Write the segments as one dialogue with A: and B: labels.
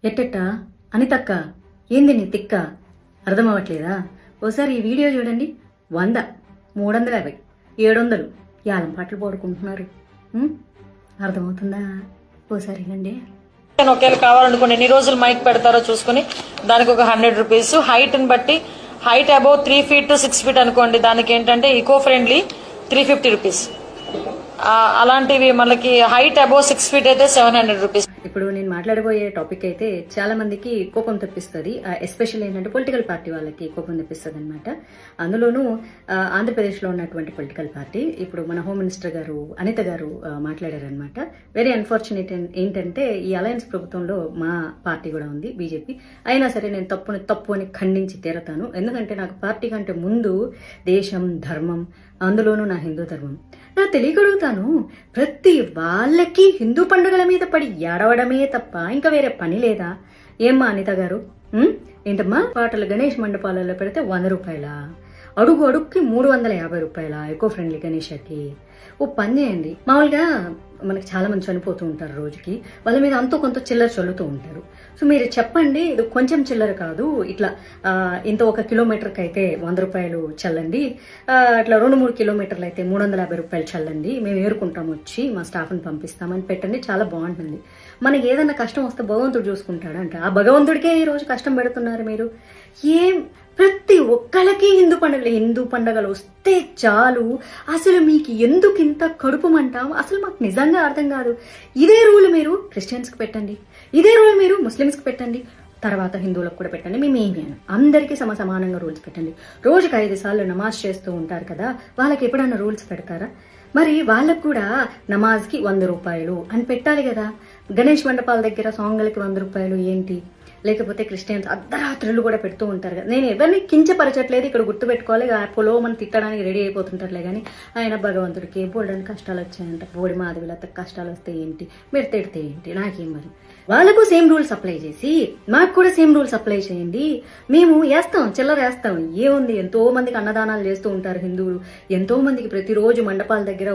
A: ఎట్టెట్టా అనితక్క ఏంది నీ తిక్క అర్థమవట్లేదా? ఓసారి ఈ వీడియో చూడండి. 100, 350, 700 యాలం పాటలు పాడుకుంటున్నారు. అర్థమవుతుందా? ఓసారి వినండి.
B: ఒకేలా కావాలనుకోండి ఎన్ని రోజులు మైక్ పెడతారో చూసుకుని దానికి ఒక 100 రూపీస్. హైట్ ని బట్టి height above 3 feet to 6 feet అనుకోండి, దానికి ఏంటంటే ఈకో ఫ్రెండ్లీ 350 రూపీస్. అలాంటివి మనకి హైట్ అబౌవ్ 6 feet అయితే 700 రూపీస్.
A: ఇప్పుడు నేను మాట్లాడబోయే టాపిక్ అయితే చాలా మందికి కోపం తెప్పిస్తుంది. ఎస్పెషల్ ఏంటంటే పొలిటికల్ పార్టీ వాళ్ళకి కోపం తెప్పిస్తుంది అనమాట. అందులోనూ ఆంధ్రప్రదేశ్లో ఉన్నటువంటి పొలిటికల్ పార్టీ ఇప్పుడు మన హోమ్ మినిస్టర్ గారు అనిత గారు మాట్లాడారనమాట. వెరీ అన్ఫార్చునేట్ ఏంటంటే ఈ అలయన్స్ ప్రభుత్వంలో మా పార్టీ కూడా ఉంది, బీజేపీ. అయినా సరే నేను తప్పు అని ఖండించి తీరతాను. ఎందుకంటే నాకు పార్టీ కంటే ముందు దేశం, ధర్మం, అందులోనూ నా హిందూ ధర్మం. నా తెలియగలుగుతాను, ప్రతి వాళ్ళకి హిందూ పండుగల మీద పడి ఏడవడమే తప్ప ఇంకా వేరే పని లేదా? ఏమ్మా అనిత గారు, ఏంటమ్మా పాటలు గణేష్ మండపాలలో పెడితే 100 రూపాయల, అడుగుకి 350 రూపాయల ఎకో ఫ్రెండ్లీ గణేషకి? ఓ పని చేయండి, మామూలుగా మనకి చాలా మంది చనిపోతూ ఉంటారు రోజుకి, వాళ్ళ మీద అంతో కొంత చిల్లర చల్లుతూ ఉంటారు. సో మీరు చెప్పండి, ఇది కొంచెం చిల్లర కాదు, ఇట్లా ఇంత 1 కిలోమీటర్కి అయితే 100 రూపాయలు చల్లండి, ఇట్లా 2-3 కిలోమీటర్లు అయితే 350 రూపాయలు చల్లండి, మేము ఏరుకుంటాం, వచ్చి మా స్టాఫ్ని పంపిస్తామని పెట్టండి. చాలా బాగుంటుంది. మనకి ఏదన్నా కష్టం వస్తే భగవంతుడు చూసుకుంటాడంట. ఆ భగవంతుడికే ఈ రోజు కష్టం పెడుతున్నారు మీరు. ప్రతి ఒక్కళ్ళకి హిందూ పండుగలు వస్తే చాలు, అసలు మీకు ఎందుకు ఇంత కడుపు మంటాం? అసలు మాకు నిజంగా అర్థం కాదు. ఇదే రూల్ మీరు క్రిస్టియన్స్కి పెట్టండి, ఇదే రూల్ మీరు ముస్లిమ్స్కి పెట్టండి, తర్వాత హిందువులకు కూడా పెట్టండి. మేమేమి అందరికీ సమానంగా రూల్స్ పెట్టండి. రోజుకి 5 సార్లు నమాజ్ చేస్తూ ఉంటారు కదా, వాళ్ళకి ఎప్పుడన్నా రూల్స్ పెడతారా? మరి వాళ్ళకు కూడా నమాజ్కి 100 రూపాయలు అని పెట్టాలి కదా. గణేష్ మండపాల దగ్గర సాంగ్లకి 100 రూపాయలు ఏంటి? లేకపోతే క్రిస్టియన్స్ అర్ధరాత్రులు కూడా పెడుతూ ఉంటారు కదా. నేను ఎవరిని కించపరచట్లేదు, ఇక్కడ గుర్తుపెట్టుకోవాలి. పొలో మనం తిట్టడానికి రెడీ అయిపోతుంటారులే కానీ ఆయన భగవంతుడికి బోల్డని కష్టాలు వచ్చాయంట, బోడి మాధవిలతకు కష్టాలు వస్తే ఏంటి, మీరు తిడితే ఏంటి, నాకేం మరి? వాళ్ళకు సేమ్ రూల్స్ అప్లై చేసి మాకు కూడా సేమ్ రూల్స్ అప్లై చేయండి. మేము వేస్తాం, చిల్లర వేస్తాం, ఏముంది. ఎంతో మందికి అన్నదానాలు చేస్తూ ఉంటారు హిందువులు, ఎంతో మందికి ప్రతిరోజు మండపాల దగ్గర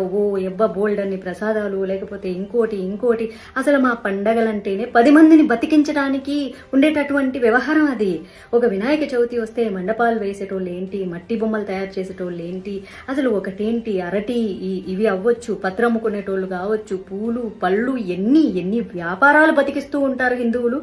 A: బోల్డ్ అన్ని ప్రసాదాలు, లేకపోతే ఇంకోటి. అసలు మా పండగలంటేనే 10 మందిని బతికించడానికి ఉండేటటువంటి వ్యవహారం అది. ఒక వినాయక చవితి వస్తే మండపాలు వేసేటోళ్ళు ఏంటి, మట్టి బొమ్మలు తయారు చేసేటోళ్ళు ఏంటి, అసలు ఒకటేంటి అరటి ఇవి అవ్వచ్చు, పత్రం అమ్ముకునేటోళ్ళు కావచ్చు, పూలు పళ్ళు, ఎన్ని వ్యాపారాలు బతికిస్తూ ఉంటారు హిందువులు.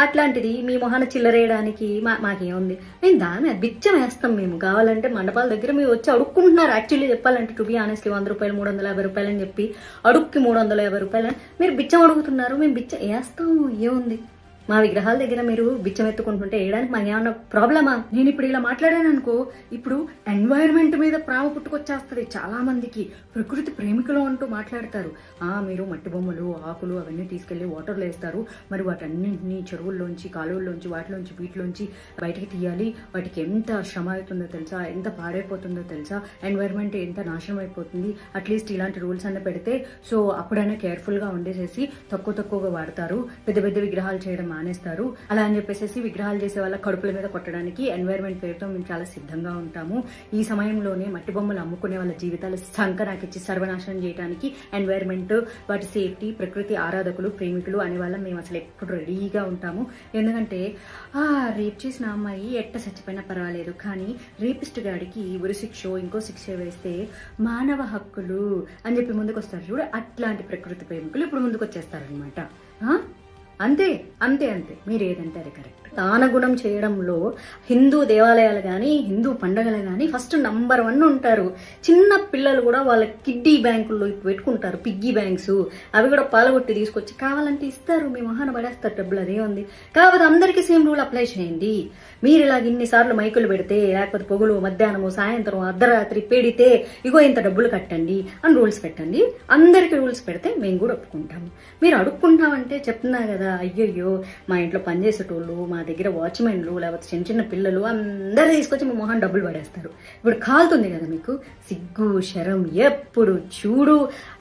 A: అట్లాంటిది మీ మొహాన చిల్లరేయడానికి మాకేముంది? మేము దాని బిచ్చం వేస్తాం. మేము కావాలంటే మండపాల దగ్గర మీరు వచ్చి అడుక్కుంటున్నారు. యాక్చువల్లీ చెప్పాలంటే టు బి ఆనెస్ట్లీ 100 రూపాయలు 350 రూపాయలు అని చెప్పి అడుక్కి 350 రూపాయలు మీరు బిచ్చం అడుగుతున్నారు. మేము బిచ్చం వేస్తాము, ఏముంది? మా విగ్రహాల దగ్గర మీరు బిచ్చం ఎత్తుకుంటుంటే వేయడానికి మాకు ఏమన్నా ప్రాబ్లమా? నేను ఇప్పుడు ఇలా మాట్లాడాను అనుకో, ఇప్పుడు ఎన్వైరన్మెంట్ మీద ప్రేమ పుట్టుకొచ్చేస్తుంది చాలా మందికి. ప్రకృతి ప్రేమికులు అంటూ మాట్లాడతారు. మీరు మట్టి బొమ్మలు, ఆకులు అవన్నీ తీసుకెళ్లి వాటర్లో వేస్తారు, మరి వాటన్నింటినీ చెరువుల్లోంచి, కాలువల్లోంచి, వీటిలోంచి బయటికి తీయాలి. వాటికి ఎంత శ్రమ అవుతుందో తెలుసా, ఎంత పాడైపోతుందో తెలుసా, ఎన్వైరన్మెంట్ ఎంత నాశనం అయిపోతుంది. అట్లీస్ట్ ఇలాంటి రూల్స్ అన్న పెడితే సో అప్పుడైనా కేర్ఫుల్గా ఉండేసేసి తక్కువగా వాడతారు, పెద్ద విగ్రహాలు చేయడం మానేస్తారు. అలా అని చెప్పేసి విగ్రహాలు చేసే వాళ్ళ కడుపుల మీద కొట్టడానికి ఎన్వైరన్మెంట్ పేరుతో మేము చాలా సిద్ధంగా ఉంటాము. ఈ సమయంలోనే మట్టి బొమ్మలు అమ్ముకునే వాళ్ళ జీవితాలు సంకనాకిచ్చి సర్వనాశనం చేయడానికి ఎన్వైరన్మెంట్, వాటి సేఫ్టీ, ప్రకృతి ఆరాధకులు, ప్రేమికులు అనే వాళ్ళం మేము అసలు ఎప్పుడు రెడీగా ఉంటాము. ఎందుకంటే రేప్ చేసిన అమ్మాయి ఎట్ట చచ్చిపోయినా పర్వాలేదు, కానీ రేపిస్ట్ గాడికి ఉరి శిక్ష, ఇంకో శిక్ష వేస్తే మానవ హక్కులు అని చెప్పి ముందుకు వస్తారు చూడు, అట్లాంటి ప్రకృతి ప్రేమికులు ఇప్పుడు ముందుకు వచ్చేస్తారనమాట. అంతే మీరు ఏదంటే అది కరెక్ట్. దానగుణం చేయడంలో హిందూ దేవాలయాలు కానీ, హిందూ పండుగలు కానీ ఫస్ట్ నంబర్ 1 ఉంటారు. చిన్న పిల్లలు కూడా వాళ్ళ కిడ్డీ బ్యాంకుల్లో పెట్టుకుంటారు, పిగ్గీ బ్యాంక్స్. అవి కూడా పాలగొట్టి తీసుకొచ్చి కావాలంటే ఇస్తారు, మీ మొహాన పడేస్తారు డబ్బులు, అదే ఉంది. కాకపోతే అందరికీ సేమ్ రూల్ అప్లై చేయండి. మీరు ఇలాగ ఇన్నిసార్లు మైకులు పెడితే, లేకపోతే పొగులు, మధ్యాహ్నము, సాయంత్రం, అర్ధరాత్రి పెడితే ఇగో ఇంత డబ్బులు కట్టండి అని రూల్స్ పెట్టండి. అందరికీ రూల్స్ పెడితే మేము కూడా ఒప్పుకుంటాము. మీరు అడుక్కుంటామంటే చెప్తున్నా కదా, అయ్యయ్యో మా ఇంట్లో పనిచేసేటోళ్ళు, మా దగ్గర వాచ్మెన్లు, లేకపోతే చిన్న పిల్లలు అందరూ తీసుకొచ్చి మీ మొహం డబ్బులు పడేస్తారు. ఇప్పుడు కాలుతుంది కదా మీకు, సిగ్గు శరం. ఎప్పుడు చూడు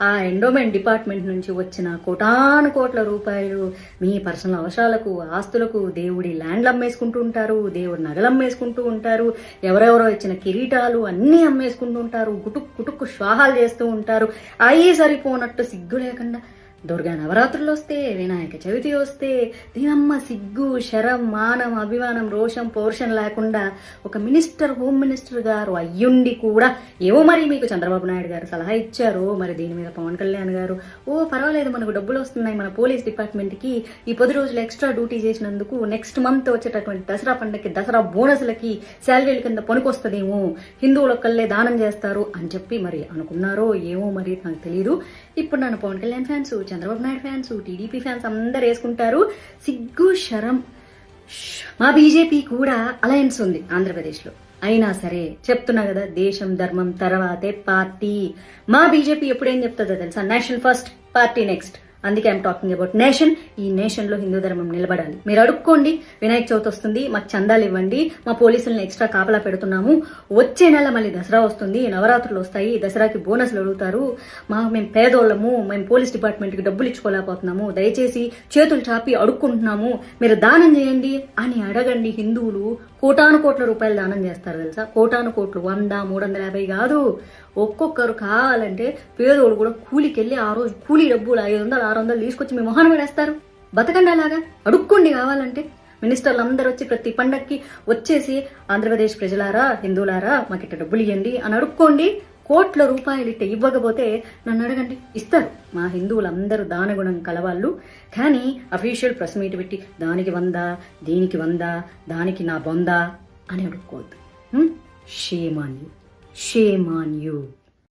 A: ఆ ఎండోమెంట్ డిపార్ట్మెంట్ నుంచి వచ్చిన కోట్ల రూపాయలు మీ పర్సనల్ అవసరాలకు, ఆస్తులకు, దేవుడి ల్యాండ్లు అమ్మేసుకుంటూ ఉంటారు, దేవుడి నగలు అమ్మేసుకుంటూ ఉంటారు, ఎవరెవరో ఇచ్చిన కిరీటాలు అన్నీ అమ్మేసుకుంటూ ఉంటారు, కుటుక్కు శ్వాహాలు చేస్తూ ఉంటారు. అయ్యి సరిపోనట్టు సిగ్గు లేకుండా దుర్గా నవరాత్రులు వస్తే, వినాయక చవితి వస్తే, దీనమ్మ సిగ్గు, శరం, మానం, అభిమానం, రోషం, పౌరుషం లేకుండా ఒక మినిస్టర్, హోమ్ మినిస్టర్ గారు అయ్యుండి కూడా ఏవో మరి మీకు చంద్రబాబు నాయుడు గారు సలహా ఇచ్చారు, మరి దీని మీద పవన్ కళ్యాణ్ గారు పర్వాలేదు మనకు డబ్బులు వస్తున్నాయి మన పోలీస్ డిపార్ట్మెంట్ కి ఈ 10 రోజులు ఎక్స్ట్రా డ్యూటీ చేసినందుకు నెక్స్ట్ మంత్ వచ్చేటటువంటి దసరా పండుగకి, దసరా బోనస్లకి శాలరీల కింద పనికొస్తుందేమో, హిందువులొక్కళ్ళే దానం చేస్తారు అని చెప్పి మరి అనుకున్నారో ఏమో మరి నాకు తెలియదు. ఇప్పుడు నన్ను Pawan Kalyan fans, Chandrababu Naidu fans, TDP fans అందరు వేసుకుంటారు. సిగ్గు శరం. మా బీజేపీ కూడా అలయన్స్ ఉంది ఆంధ్రప్రదేశ్లో. అయినా సరే చెప్తున్నా కదా, దేశం ధర్మం తర్వాతే పార్టీ. మా బీజేపీ ఎప్పుడేం చెప్తుందో తెలుసా? Nation first, party next. అందుకే ఐఎమ్ టాకింగ్ అబౌట్ నేషన్. ఈ నేషన్ లో హిందూ ధర్మం నిలబడాలి. మీరు అడుక్కోండి, వినాయక చవితి వస్తుంది మాకు చందాలు ఇవ్వండి, మా పోలీసులను ఎక్స్ట్రా కాపలా పెడుతున్నాము, వచ్చే నెల మళ్ళీ దసరా వస్తుంది, నవరాత్రులు వస్తాయి, దసరాకి బోనస్లు అడుగుతారు, మేము పేదోళ్ళము, మేము పోలీస్ డిపార్ట్మెంట్ కి డబ్బులు ఇచ్చుకోలేకపోతున్నాము, దయచేసి చేతులు చాపి అడుక్కుంటున్నాము, మీరు దానం చేయండి అని అడగండి. హిందువులు కోటాను కోట్ల రూపాయలు దానం చేస్తారు తెలుసా? కోటాను కోట్లు, 100, 350 కాదు. ఒక్కొక్కరు కావాలంటే పేదోడు కూడా కూలికెళ్ళి ఆ రోజు కూలీ డబ్బులు 500, 600 తీసుకొచ్చి మీ మొహాన్ని పడేస్తారు. బతకండి అలాగా, అడుక్కోండి కావాలంటే. మినిస్టర్లు అందరూ వచ్చి ప్రతి పండక్కి వచ్చేసి ఆంధ్రప్రదేశ్ ప్రజలారా, హిందువులారా మాకు ఇట్ట డబ్బులు ఇవ్వండి అని అడుక్కోండి. కోట్ల రూపాయలు ఇట్ట ఇవ్వకపోతే నన్ను అడగండి, ఇస్తారు. మా హిందువులందరూ దానగుణం కలవాళ్ళు. కానీ అఫీషియల్ ప్రెస్ మీట్ పెట్టి దానికి 100, దీనికి 100, దానికి నా 100 అని అడుక్కోవద్దు. Shame on you, shame on you.